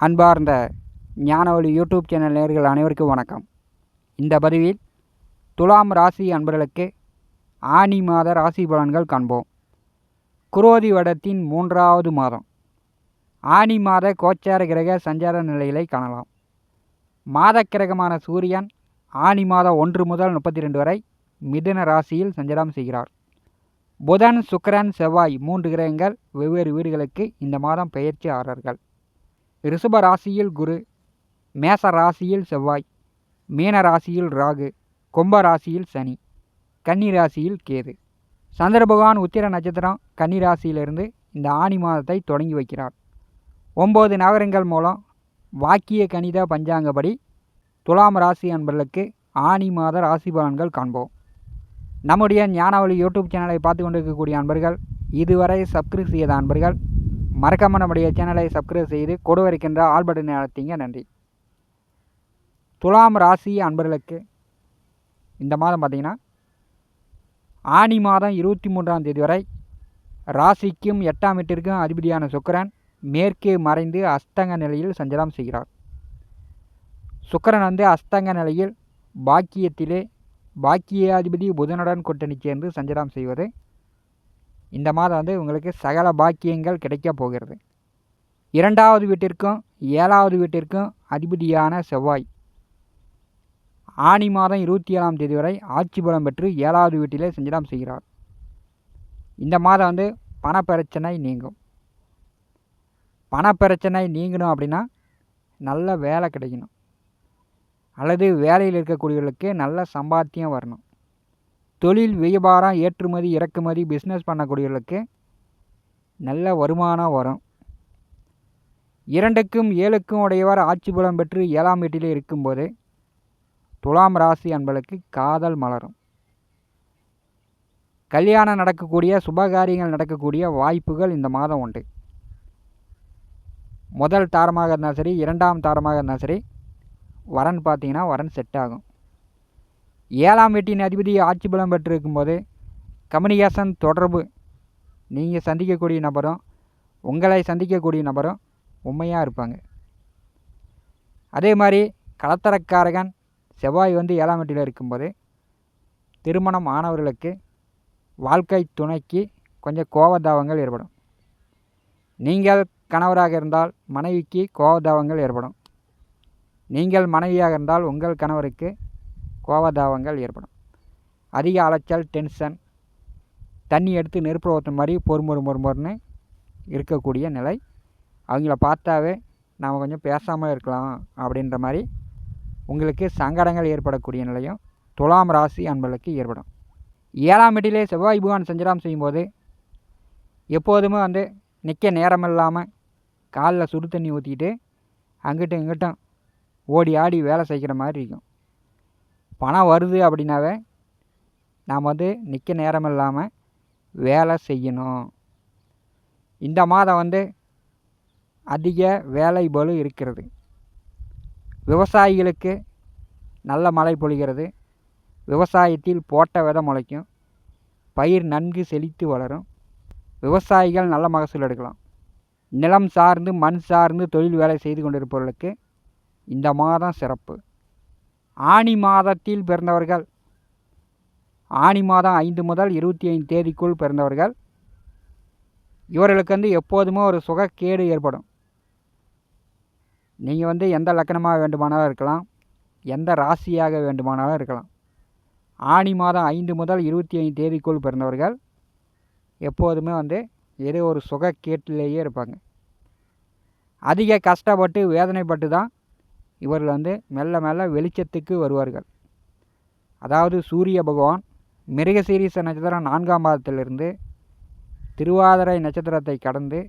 அன்பார்ந்த ஞானவழி YouTube channel நேயர்கள் அனைவருக்கும் வணக்கம். இந்த பதிவில் துலாம் ராசி அன்பர்களுக்கு ஆனி மாத ராசி பலன்கள் காண்போம். குரோதி வருடத்தின் 3வது மாதம் ஆனி மாத கோச்சார கிரக சஞ்சார நிலைகளை காணலாம். மாத கிரகமான சூரியன் ஆனி மாதம் 1 முதல் 32 வரை மிதுன ராசியில் சஞ்சாரம் செய்கிறார். புதன், சுக்கிரன், செவ்வாய் 3 கிரகங்கள் வெவ்வேறு வீடுகளுக்கு இந்த மாதம் பெயர்ச்சி ஆகிறார்கள். ரிஷப ராசியில் குரு, மேச ராசியில் செவ்வாய், மீன ராசியில் ராகு, கும்ப ராசியில் சனி, கன்னி ராசியில் கேது. சந்திர பகவான் உத்திர நட்சத்திரம் கன்னி ராசியிலிருந்து இந்த ஆனி மாதத்தை தொடங்கி வைக்கிறார். 9 நகரங்கள் மூலம் வாக்கிய கணித பஞ்சாங்கப்படி துலாம் ராசி அன்பர்களுக்கு ஆனி மாத ராசி பலன்கள் காண்போம். நம்முடைய ஞானவழி யூடியூப் சேனலை பார்த்து கொண்டிருக்கக்கூடிய அன்பர்கள், இதுவரை சப்ஸ்கிரைப் செய்த அன்பர்கள் மறக்காமல் நம்முடைய சேனலை சப்ஸ்கிரைப் செய்து கொடு வருகின்ற ஆல் பட்டனை அழுத்திங்க. நன்றி. துலாம் ராசி அன்பர்களுக்கு இந்த மாதம் பார்த்திங்கன்னா ஆனி மாதம் 23ஆம் தேதி வரை ராசிக்கும் 8ஆம் வீட்டிற்கும் அதிபதியான சுக்கிரன் மேற்கே மறைந்து அஸ்தங்க நிலையில் சஞ்சாரம் செய்கிறார். சுக்கிரன் அஸ்தங்க நிலையில் பாக்கியத்திலே பாக்கியாதிபதி புதனுடன் கூட்டணி சேர்ந்து சஞ்சாரம் செய்வது இந்த மாதம் உங்களுக்கு சகல பாக்கியங்கள் கிடைக்கப் போகிறது. 2வது வீட்டிற்கும் 7வது வீட்டிற்கும் அதிபதியான செவ்வாய் ஆனி மாதம் 27ஆம் தேதி வரை ஆட்சி பலம் பெற்று 7வது வீட்டிலே சஞ்சாரம் செய்கிறார். இந்த மாதம் பணப்பிரச்சனை நீங்கும். பணப்பிரச்சனை நீங்கணும் அப்படின்னா நல்ல வேலை கிடைக்கணும், அல்லது வேலையில் இருக்கக்கூடியவர்களுக்கு நல்ல சம்பாத்தியம் வரணும். தொழில் வியாபாரம் ஏற்றுமதி இறக்குமதி பிஸ்னஸ் பண்ணக்கூடியவர்களுக்கு நல்ல வருமானம் வரும். 2க்கும் 7க்கும் உடையவர் ஆட்சி பலம் பெற்று 7ஆம் வீட்டிலே இருக்கும்போது துலாம் ராசி அன்பர்களுக்கு காதல் மலரும். கல்யாணம் நடக்கக்கூடிய சுபகாரியங்கள் நடக்கக்கூடிய வாய்ப்புகள் இந்த மாதம் உண்டு. முதல் தாரமாக இருந்தால் சரி, 2ஆம் தாரமாக இருந்தால் சரி, வரன் பார்த்தீங்கன்னா வரன் செட் ஆகும். 7ஆம் வீட்டின் அதிபதி ஆட்சி பலம் பெற்று இருக்கும்போது கம்யூனிகேஷன் தொடர்பு, நீங்கள் சந்திக்கக்கூடிய நபரும் உங்களை சந்திக்கக்கூடிய நபரும் உண்மையாக இருப்பாங்க. அதே மாதிரி கலத்தரக்காரகன் செவ்வாய் 7ஆம் வீட்டில் இருக்கும்போது திருமணம் ஆனவர்களுக்கு வாழ்க்கை துணைக்கு கொஞ்சம் கோபதாபங்கள் ஏற்படும். நீங்கள் கணவராக இருந்தால் மனைவிக்கு கோபதாபங்கள் ஏற்படும். நீங்கள் மனைவியாக இருந்தால் உங்கள் கணவருக்கு கோபதாபங்கள் ஏற்படும். அதிக அலைச்சல், டென்ஷன், தண்ணி எடுத்து நெருப்பு ஊற்றுற மாதிரி பொறுமொறுன்னு இருக்கக்கூடிய நிலை. அவங்கள பார்த்தாவே நாம் கொஞ்சம் பேசாமல் இருக்கலாம் அப்படின்ற மாதிரி உங்களுக்கு சங்கடங்கள் ஏற்படக்கூடிய நிலையும் துலாம் ராசி அன்பர்களுக்கு ஏற்படும். 7ஆம் வீட்டிலே செவ்வாய் பகவான் சஞ்சாரம் செய்யும்போது எப்போதுமே நிற்க நேரமில்லாமல் காலில் சுடு தண்ணி ஊற்றிக்கிட்டு அங்கிட்டும் இங்கிட்டும் ஓடி ஆடி வேலை செய்கிற மாதிரி இருக்கும். பணம் வருது அப்படின்னாவே நாம் நிற்க நேரம் இல்லாமல் வேலை செய்யணும். இந்த மாதம் அதிக வேலை பளு இருக்கிறது. விவசாயிகளுக்கு நல்ல மழை பொழிகிறது. விவசாயத்தில் போட்ட விதை முளைக்கும். பயிர் நன்கு செழித்து வளரும். விவசாயிகள் நல்ல மகசூல் எடுக்கலாம். நிலம் சார்ந்து மண் சார்ந்து தொழில் வேலை செய்து கொண்டிருப்பவர்களுக்கு இந்த மாதம் சிறப்பு. ஆனி மாதத்தில் பிறந்தவர்கள், ஆனி மாதம் 5 முதல் 25 தேதிக்குள் பிறந்தவர்கள், இவர்களுக்கு எப்போதுமே ஒரு சுகக்கேடு ஏற்படும். நீங்கள் எந்த லக்கணமாக வேண்டுமானாலும் இருக்கலாம், எந்த ராசியாக வேண்டுமானாலும் இருக்கலாம். ஆனி மாதம் 5 முதல் 25 தேதிக்குள் பிறந்தவர்கள் எப்போதுமே ஏதோ ஒரு சுகக்கேட்டிலேயே இருப்பாங்க. அதிக கஷ்டப்பட்டு வேதனைப்பட்டு தான் இவர்கள் மெல்ல மெல்ல வெளிச்சத்துக்கு வருவார்கள். அதாவது சூரிய பகவான் மிருகசீரிஷ நட்சத்திரம் 4ஆம் பாதத்திலிருந்து திருவாதிரை நட்சத்திரத்தை கடந்து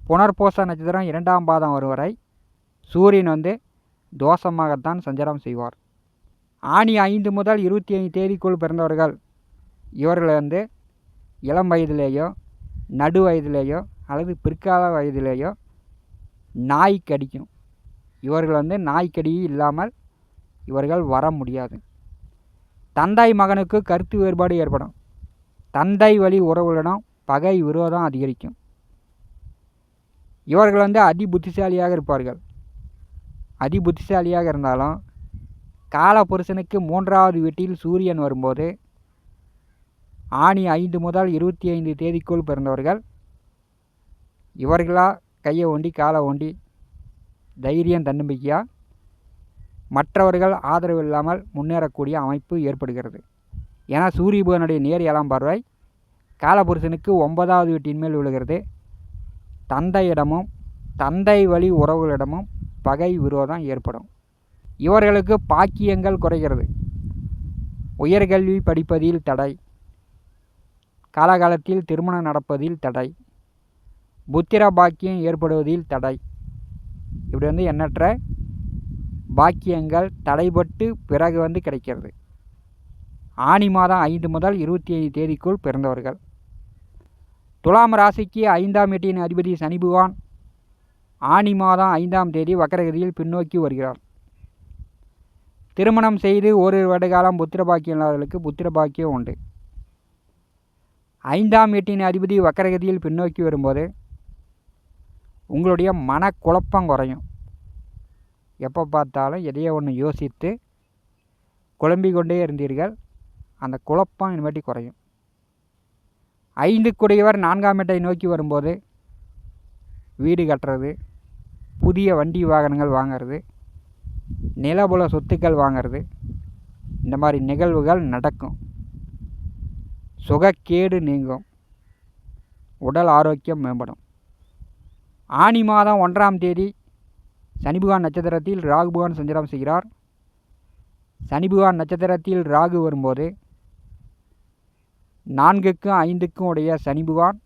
புனர்பூச நட்சத்திரம் 2ஆம் பாதம் வரும் வரை சூரியன் தோஷமாகத்தான் சஞ்சாரம் செய்வார். ஆனி 5 முதல் 25 தேதிக்குள் பிறந்தவர்கள் இவர்கள் இளம் வயதிலேயோ நடு வயதிலேயோ அல்லது பிற்கால வயதிலேயோ நாய் கடிக்கும். இவர்கள் நாய்க்கடி இல்லாமல் இவர்கள் வர முடியாது. தந்தை மகனுக்கு கருத்து வேறுபாடு ஏற்படும். தந்தை வழி உறவுகளிடம் பகை விரோதம் அதிகரிக்கும். இவர்கள் வந்து அதி புத்திசாலியாக இருப்பார்கள். அதி புத்திசாலியாக இருந்தாலும் கால புருஷனுக்கு 3வது வீட்டில் சூரியன் வரும்போது ஆணி 5 முதல் 25 தேதிக்குள் பிறந்தவர்கள் இவர்களாக கையை ஒண்டி காலை ஒண்டி தைரியம் தன்னம்பிக்கையாக மற்றவர்கள் ஆதரவு இல்லாமல் முன்னேறக்கூடிய அமைப்பு ஏற்படுகிறது. ஏன்னா சூரிய புதனுடைய நேர் 7ஆம் பார்வை காலபுருஷனுக்கு 9வது வீட்டின் மேல் விழுகிறது. தந்தையிடமும் தந்தை வழி உறவுகளிடமும் பகை விரோதம் ஏற்படும். இவர்களுக்கு பாக்கியங்கள் குறைகிறது. உயர்கல்வி படிப்பதில் தடை, காலகாலத்தில் திருமணம் நடப்பதில் தடை, புத்திர பாக்கியம் ஏற்படுவதில் தடை. இப்படி வந்து எண்ணற்ற பாக்கியங்கள் தடைபட்டு பிறகு கிடைக்கிறது. ஆனி மாதம் 5 முதல் 25 தேதிக்குள் பிறந்தவர்கள். துலாம் ராசிக்கு 5ஆம் வீட்டின் அதிபதி சனி பகவான் ஆனி மாதம் 5ஆம் தேதி வக்கரகதியில் பின்னோக்கி வருகிறார். திருமணம் செய்து ஓரிரு வருடகாலம் புத்திர பாக்கியம் இல்லாதவர்களுக்கு புத்திர பாக்கியம் உண்டு. 5ஆம் வீட்டின் அதிபதி வக்கரகதியில் பின்னோக்கி வரும்போது உங்களுடைய மனக்குழப்பம் குறையும். எப்போ பார்த்தாலும் எதையோ ஒன்று யோசித்து குழம்பிக் கொண்டே இருந்தீர்கள், அந்த குழப்பம் இனிமேட்டி குறையும். 5க்குடையவர் 4ஆம் வீட்டை நோக்கி வரும்போது வீடு கட்டுறது, புதிய வண்டி வாகனங்கள் வாங்கிறது, நிலபுல சொத்துக்கள் வாங்கிறது, இந்த மாதிரி நிகழ்வுகள் நடக்கும். சுகக்கேடு நீங்கும், உடல் ஆரோக்கியம் மேம்படும். ஆனி மாதம் 1ஆம் தேதி சனி பகவான் நட்சத்திரத்தில் ராகு பகவான் சஞ்சாரம் செய்கிறார். சனி பகவான் நட்சத்திரத்தில் ராகு வரும்போது 4க்கும் 5க்கும் உடைய சனி பகவான்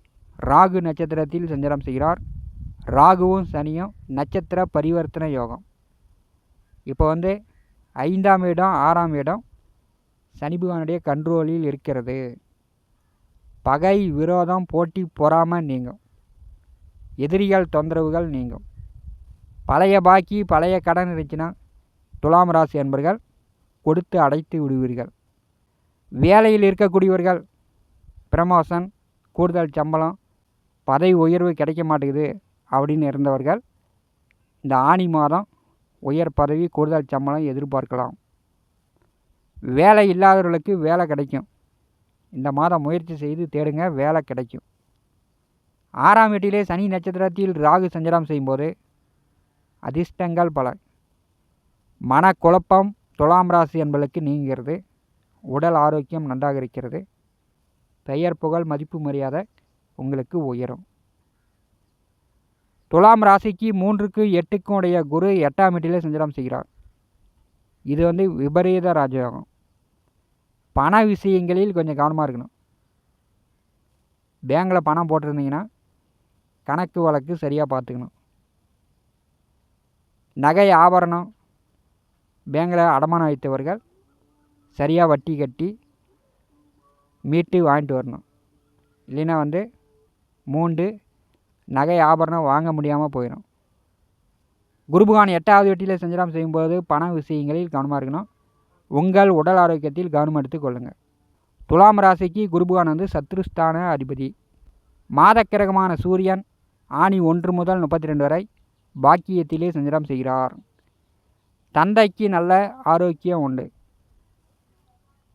ராகு நட்சத்திரத்தில் சஞ்சாரம் செய்கிறார். ராகுவும் சனியும் நட்சத்திர பரிவர்த்தனை யோகம். இப்போ 5ஆம் இடம் 6ஆம் இடம் சனி பகவானுடைய கண்ட்ரோலில் இருக்கிறது. பகை விரோதம் போட்டி பொறாமை நீங்கும். எதிரிகள் தொந்தரவுகள் நீங்கும். பழைய பாக்கி பழைய கடன் இருந்துச்சுன்னா துலாம் ராசி என்பர்கள் கொடுத்து அடைத்து விடுவீர்கள். வேலையில் இருக்கக்கூடியவர்கள் ப்ரமோஷன், கூடுதல் சம்பளம், பதவி உயர்வு கிடைக்க மாட்டேங்குது அப்படின்னு இருந்தவர்கள் இந்த ஆனி மாதம் உயர் பதவி கூடுதல் சம்பளம் எதிர்பார்க்கலாம். வேலை இல்லாதவர்களுக்கு வேலை கிடைக்கும். இந்த மாதம் முயற்சி செய்து தேடுங்க, வேலை கிடைக்கும். 6ஆம் வீட்டிலே சனி நட்சத்திரத்தில் ராகு சஞ்சாரம் செய்யும்போது அதிர்ஷ்டங்கள் பல. மனக்குழப்பம் துலாம் ராசி என்பதற்கு நீங்கிறது. உடல் ஆரோக்கியம் நன்றாக இருக்கிறது. பெயர் புகழ் மதிப்பு மரியாதை உங்களுக்கு உயரும். துலாம் ராசிக்கு 3க்கும் 8க்கும் உடைய குரு 8ஆம் வீட்டிலே சஞ்சாரம் செய்கிறார். இது விபரீத ராஜயோகம். பண விஷயங்களில் கொஞ்சம் கவனமாக இருக்கணும். பேங்கில் பணம் போட்டிருந்தீங்கன்னா கணக்கு வழக்கு சரியாக பார்த்துக்கணும். நகை ஆபரணம் பேங்கில் அடமானம் வைத்தவர்கள் சரியாக வட்டி கட்டி மீட்டு வாங்கிட்டு வரணும். இல்லைன்னா மூண்டு நகை ஆபரணம் வாங்க முடியாமல் போயிடும். குரு பகவான் 8வது வீட்டில் சஞ்சாரம் செய்யும்போது பண விஷயங்களில் கவனமாக இருக்கணும். உங்கள் உடல் ஆரோக்கியத்தில் கவனம் எடுத்து கொள்ளுங்கள். துலாம் ராசிக்கு குரு பகவான் சத்ருஸ்தான அதிபதி. மாதக்கிரகமான சூரியன் ஆனி 1 முதல் 32 வரை பாக்கியத்திலே சஞ்சாரம் செய்கிறார். தந்தைக்கு நல்ல ஆரோக்கியம் உண்டு.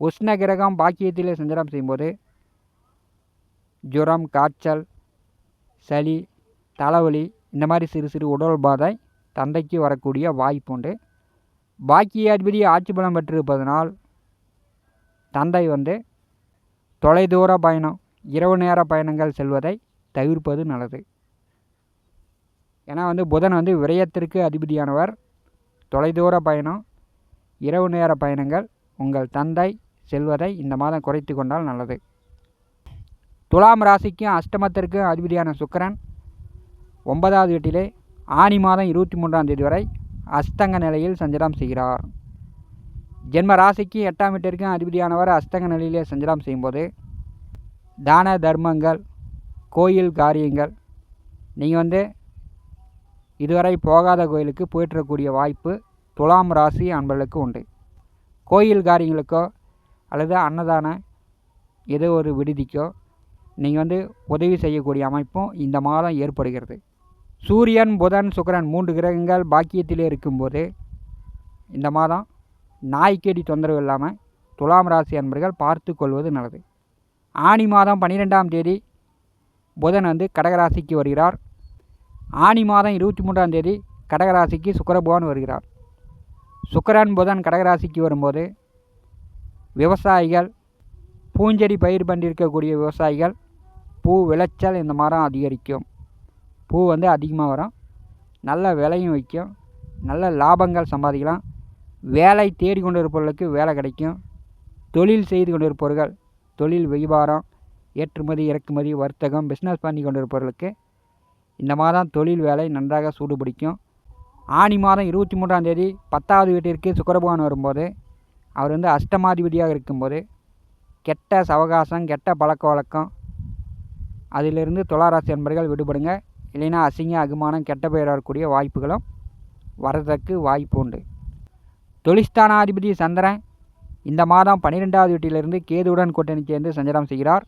உஷ்ண கிரகம் பாக்கியத்திலே சஞ்சாரம் செய்யும்போது ஜுரம், காய்ச்சல், சளி, தலைவலி இந்த மாதிரி சிறு சிறு உடல் பாதை தந்தைக்கு வரக்கூடிய வாய்ப்பு உண்டு. பாக்கியாதிபதி ஆட்சி பலம் பெற்றிருப்பதனால் தந்தை தொலைதூர பயணம், இரவு நேர பயணங்கள் செல்வதை தவிர்ப்பது நல்லது. ஏன்னா புதன் விரயத்திற்கு அதிபதியானவர். தொலைதூர பயணம், இரவு நேர பயணங்கள் உங்கள் தந்தை செல்வதை இந்த மாதம் குறைத்து கொண்டால் நல்லது. துலாம் ராசிக்கும் அஷ்டமத்திற்கும் அதிபதியான சுக்கிரன் 9வது வீட்டிலே ஆனி மாதம் 23ஆம் தேதி வரை அஸ்தங்க நிலையில் சஞ்சாரம் செய்கிறார். ஜென்ம ராசிக்கு 8ஆம் வீட்டிற்கும் அதிபதியானவர் அஸ்தங்க நிலையிலே சஞ்சாரம் செய்யும்போது தான தர்மங்கள், கோயில் காரியங்கள், நீங்கள் இதுவரை போகாத கோயிலுக்கு போயிட்டுறக்கூடிய வாய்ப்பு துலாம் ராசி அன்பர்களுக்கு உண்டு. கோயில் காரியங்களுக்கோ அல்லது அன்னதான ஏதோ ஒரு விடுதிக்கோ நீங்கள் உதவி செய்யக்கூடிய அமைப்பும் இந்த மாதம் ஏற்படுகிறது. சூரியன் புதன் சுக்கிரன் 3 கிரகங்கள் பாக்கியத்திலே இருக்கும்போது இந்த மாதம் நாய்க்கடி தொந்தரவு இல்லாமல் துலாம் ராசி அன்பர்கள் பார்த்து கொள்வது நல்லது. ஆனி மாதம் 12ஆம் தேதி புதன் வந்து கடகராசிக்கு வருகிறார். ஆனி மாதம் 23ஆம் தேதி கடகராசிக்கு சுக்கிரபகவான் வருகிறார். சுக்கிரன் புதன் கடகராசிக்கு வரும்போது விவசாயிகள், பூஞ்செடி பயிர் பண்ணியிருக்கக்கூடிய விவசாயிகள் பூ விளைச்சல் இந்த மாதம் அதிகரிக்கும். பூ வந்து அதிகமாக வரும், நல்ல விலையும் வைக்கும், நல்ல லாபங்கள் சம்பாதிக்கலாம். வேலை தேடி கொண்டு இருப்பவர்களுக்கு வேலை கிடைக்கும். தொழில் செய்து கொண்டு இருப்பவர்கள், தொழில் வியாபாரம், ஏற்றுமதி இறக்குமதி வர்த்தகம் பிஸ்னஸ் பண்ணி கொண்டு இருப்பவர்களுக்கு இந்த மாதம் தொழில் வேலை நன்றாக சூடுபிடிக்கும். ஆனி மாதம் 23ஆம் தேதி 10வது வீட்டிற்கு சுக்கிரபகவான் வரும்போது அவர் வந்து அஷ்டமாதிபதியாக இருக்கும்போது கெட்ட சவகாசம், கெட்ட பழக்க வழக்கம் அதிலிருந்து துளாராசி அன்பர்கள் விடுபடுங்க. இல்லைன்னா அசிங்க அகுமானம் கெட்ட பெயர் வரக்கூடிய வாய்ப்புகளும் வரதற்கு வாய்ப்பு உண்டு. தொழில்ஸ்தானாதிபதி சந்திரன் இந்த மாதம் 12வது வீட்டிலிருந்து கேதுவுடன் கூட்டணி சேர்ந்து சஞ்சாரம் செய்கிறார்.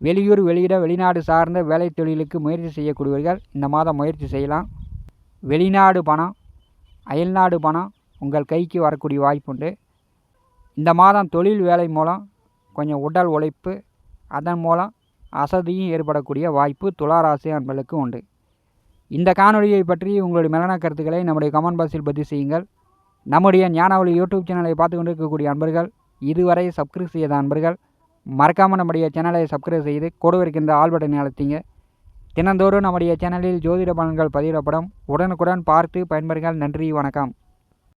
வெளியூர், வெளியிட, வெளிநாடு சார்ந்த வேலை தொழிலுக்கு முயற்சி செய்யக்கூடியவர்கள் இந்த மாதம் முயற்சி செய்யலாம். வெளிநாடு பணம், அயல்நாடு பணம் உங்கள் கைக்கு வரக்கூடிய வாய்ப்புண்டு. இந்த மாதம் தொழில் வேலை மூலம் கொஞ்சம் உடல் உழைப்பு, அதன் மூலம் அசதியும் ஏற்படக்கூடிய வாய்ப்பு துளாராசி அன்பர்களுக்கு உண்டு. இந்த காணொலியை பற்றி உங்களுடைய மேலான கருத்துக்களை நம்முடைய கமெண்ட் பாக்ஸில் பதிவு செய்யுங்கள். நம்முடைய ஞானவழி யூடியூப் சேனலை பார்த்து கொண்டு இருக்கக்கூடிய அன்பர்கள், இதுவரை சப்ஸ்கிரைப் செய்த அன்பர்கள் மறக்காமல் நம்முடைய சேனலை சப்ஸ்கிரைப் செய்து கூட இருக்கின்ற ஆல் பட்டனை அழுத்திங்க. தினந்தோறும் நம்முடைய சேனலில் ஜோதிட பலன்கள் பதிவிடப்படும். உடனுக்குடன் பார்த்து பயன்பெறுங்கள். நன்றி, வணக்கம்.